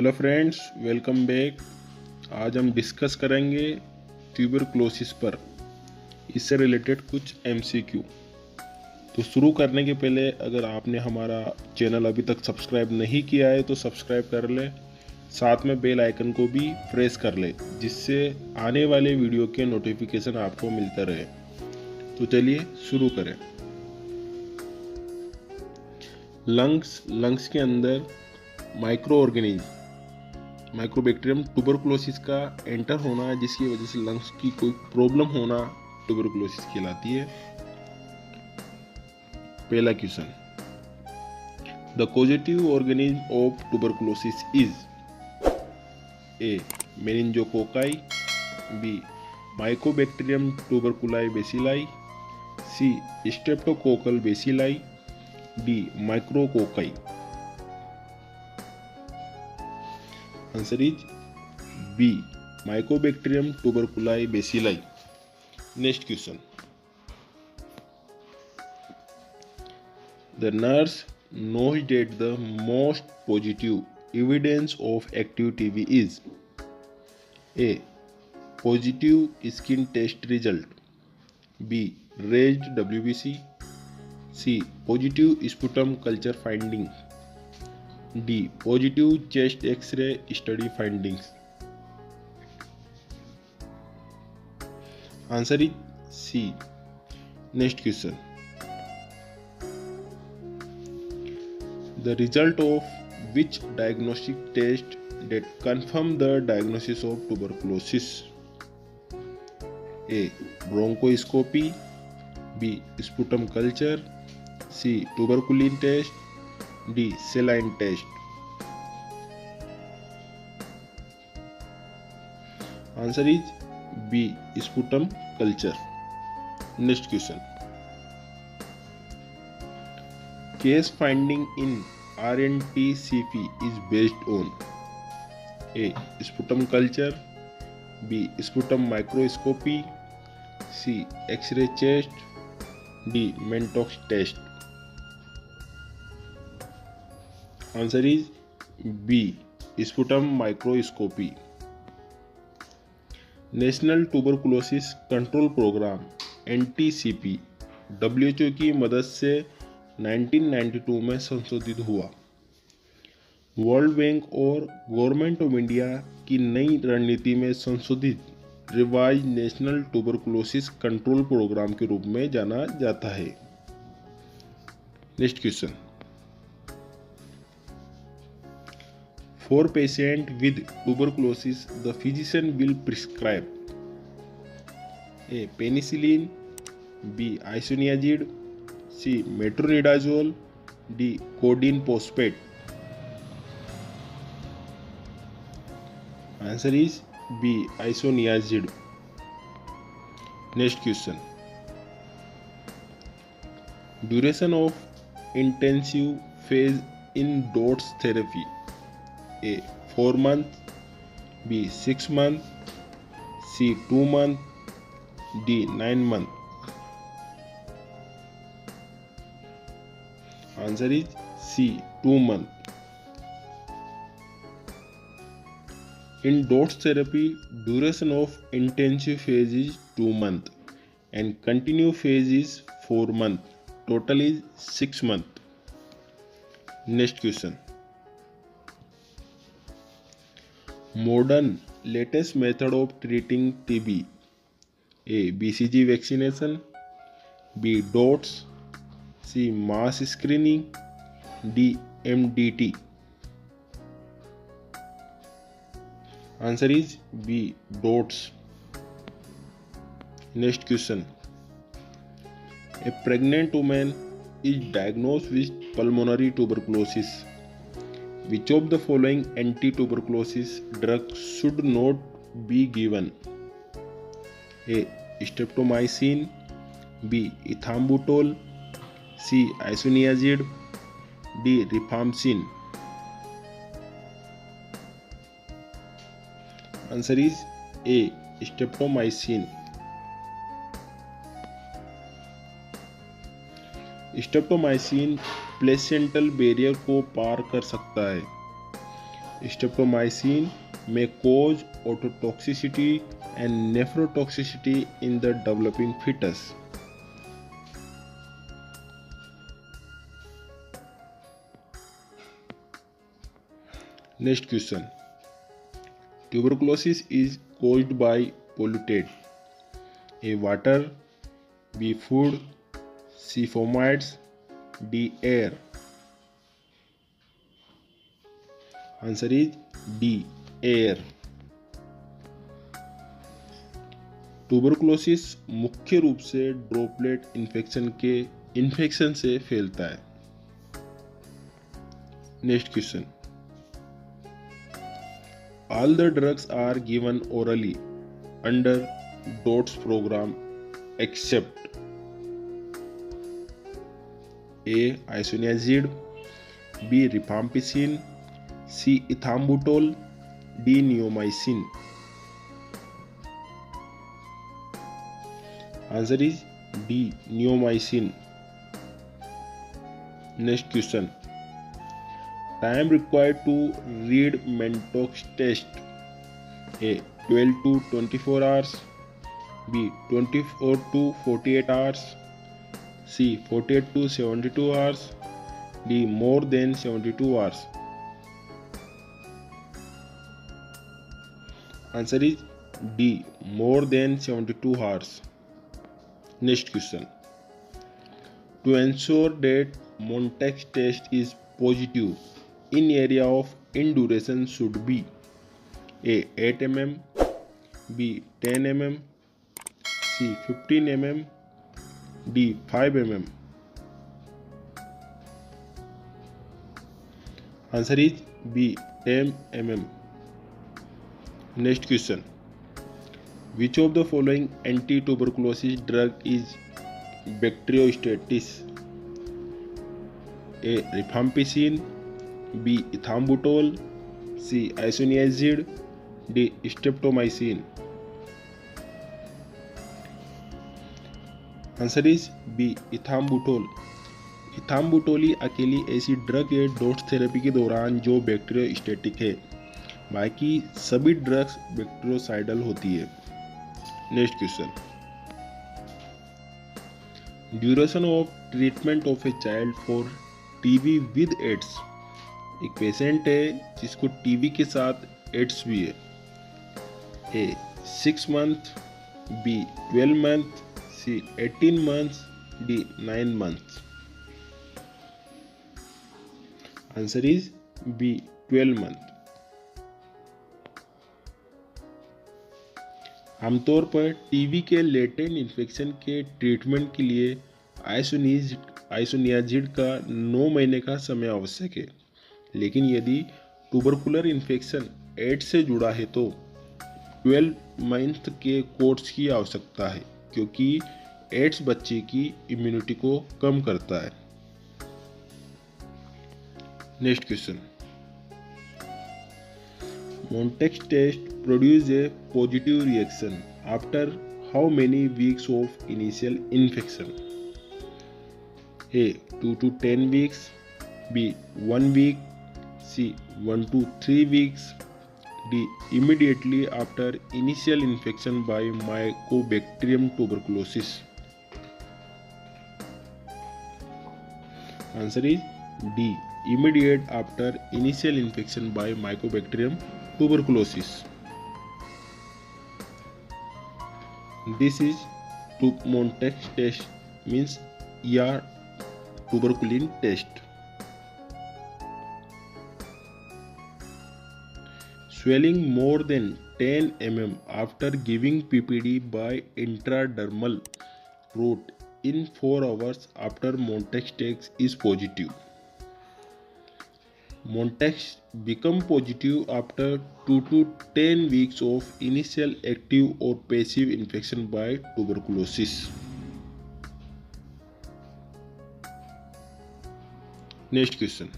Hello friends, welcome back. आज हम discuss करेंगे ट्यूबरक्लोसिस पर, इससे रिलेटेड कुछ एमसीक्यू। तो शुरू करने के पहले अगर आपने हमारा चैनल अभी तक सब्सक्राइब नहीं किया है तो सब्सक्राइब कर ले, साथ में बेल आइकन को भी प्रेस कर ले, जिससे आने वाले वीडियो के नोटिफिकेशन आपको मिलता रहे। तो चलिए शुरू करें। लंग्स के अंदर माइक्रो ऑर्गेनिज्म माइक्रोबैक्टीरियम ट्यूबरकुलोसिस का एंटर होना, जिसकी वजह से लंग्स की कोई प्रॉब्लम होना ट्यूबरकुलोसिस कहलाती है। पहला question, the causative organism of tuberculosis is a मेनिंजोकोकाई, B mycobacterium tuberculi bacilli, C streptococcal bacilli, D micrococci. Answer is B, Mycobacterium tuberculei bacilli. Next question. The nurse knows that the most positive evidence of active TB is A, positive skin test result, B, raised WBC, C, positive sputum culture finding, D, positive chest X-ray study findings. Answer is C. Next question. The result of which diagnostic test that confirm the diagnosis of tuberculosis? A, bronchoscopy, B, sputum culture, C, tuberculin test, D, saline test. Answer is B, sputum culture. Next question. Case finding in RNT-CP is based on A, sputum culture, B, sputum microscopy, C, X-ray chest, D, Mentox test. Answer is B, sputum microscopy. National tuberculosis control programme NTCP WHO की मदद से 1992 में संशोधित हुआ। World bank और government of India की नई रणनीति में संशोधित revise national tuberculosis control programme के रूप में जाना जाता है। Next question, For patient with tuberculosis, the physician will prescribe A, penicillin, B, isoniazid, C, metronidazole, D, codeine phosphate. Answer is B, isoniazid. Next question. Duration of intensive phase in DOTS therapy. A, 4 months, B, 6 months, C, 2 months, D, 9 months. Answer is C, 2 months. In DOTS therapy, duration of intensive phase is 2 months and continue phase is 4 months. Total is 6 months. Next question. Modern latest method of treating TB. A, BCG vaccination, B, DOTS, C, mass screening, D, MDT. Answer is B, DOTS. Next question. A pregnant woman is diagnosed with pulmonary tuberculosis. Which of the following anti-tuberculosis drugs should not be given? A, streptomycin, B, ethambutol, C, isoniazid, D, rifampicin. Answer is A, streptomycin. Streptomycin placental barrier को पार कर सकता है। Streptomycin may cause ototoxicity and nephrotoxicity in the developing fetus. Next question. Tuberculosis is caused by polluted A. Water, B. Food, C. Fomites, D. Air. Answer is D. Air. Tuberculosis मुख्य रूप से droplet infection से फैलता है. Next question. All the drugs are given orally under DOTS program except A. Isoniazid, B. Rifampicin, C. Ethambutol, D. Neomycin. Answer is D. Neomycin. Next question. Time required to read Mentox test. A. 12 to 24 hours, B. 24 to 48 hours, C. 48 to 72 hours, D. more than 72 hours. Answer is D. more than 72 hours. Next question. To ensure that Montex test is positive in area of induration should be A. 8 mm, B. 10 mm, C. 15 mm, D. 5 mm. Answer is B. 10 mm. Next question. Which of the following anti-tuberculosis drug is bacteriostatis? A. Rifampicin, B. Ethambutol, C. Isoniazid, D. Streptomycin. Answer is B. Ethambutol. Ethambutol ही अकेली ऐसी drug है dots therapy के दौरान जो bacteriostatic है. बाकी सभी ड्रग्स बैक्टीरियोसाइडल होती है. Next question. Duration of treatment of a child for TB with AIDS. एक पेशेंट है जिसको टीबी के साथ एड्स भी है. A. 6 months, B. 12 months, C. 18 months, D. 9 months. Answer is B. 12 months. आमतौर पर टीबी के लेटेंट इन्फेक्शन के ट्रीटमेंट के लिए आइसोनियाजिड का 9 महीने का समय आवश्यक है. लेकिन यदि ट्यूबरकुलर इन्फेक्शन एड्स से जुड़ा है तो 12 मंथ के कोर्स की आवश्यकता है क्योंकि एड्स बच्चे की इम्यूनिटी को कम करता है. Next question. Montex test produce a positive reaction after how many weeks of initial infection? A. 2 to 10 weeks, B. 1 week, C. 1 to 3 weeks, D. immediately after initial infection by Mycobacterium tuberculosis. Answer is D. Immediate after initial infection by Mycobacterium tuberculosis. This is Montex test means ER tuberculin test. Swelling more than 10 mm after giving PPD by intradermal route in 4 hours after Montex test is positive. Montex become positive after 2 to 10 weeks of initial active or passive infection by tuberculosis. Next question.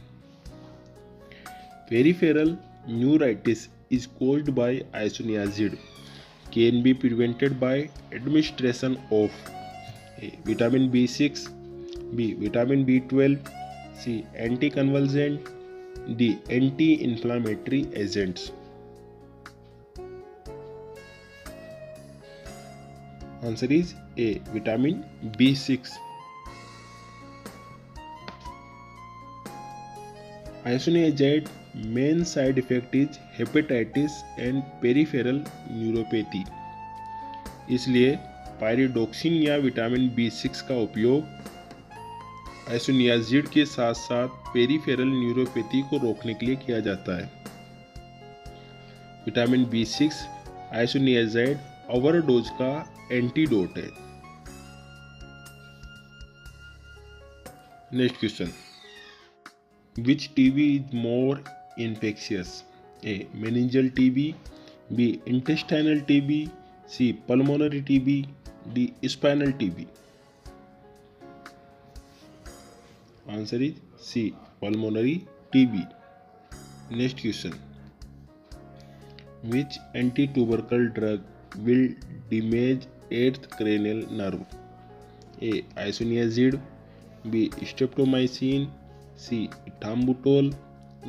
Peripheral neuritis is caused by isoniazid. Can be prevented by administration of A. Vitamin B6, B. Vitamin B12, C. Anticonvulsant, the anti-inflammatory agents? Answer is A. Vitamin B6. Isoniazid main side effect is hepatitis and peripheral neuropathy. इसलिए pyridoxine या vitamin B6 का उपयोग isoniazid के साथ साथ peripheral neuropathy को रोकने के लिए किया जाता है। विटामिन B6 आइसोनियाजिड ओवरडोज का एंटीडोट है। Next question, which TB is more infectious? A. Meningeal TB, B. Intestinal TB, C. Pulmonary TB, D. Spinal TB. Answer is C. Pulmonary TB. Next question, which anti tubercle drug will damage 8th cranial nerve? A. Isoniazid, B. Streptomycin, C. Ethambutol,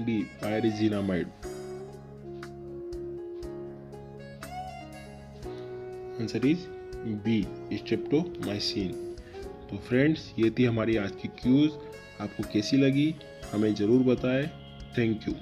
D. Pyrazinamide। Answer is B. Streptomycin. तो friends, ये थी हमारी आज की cues. आपको कैसी लगी हमें ज़रूर बताएं। Thank you.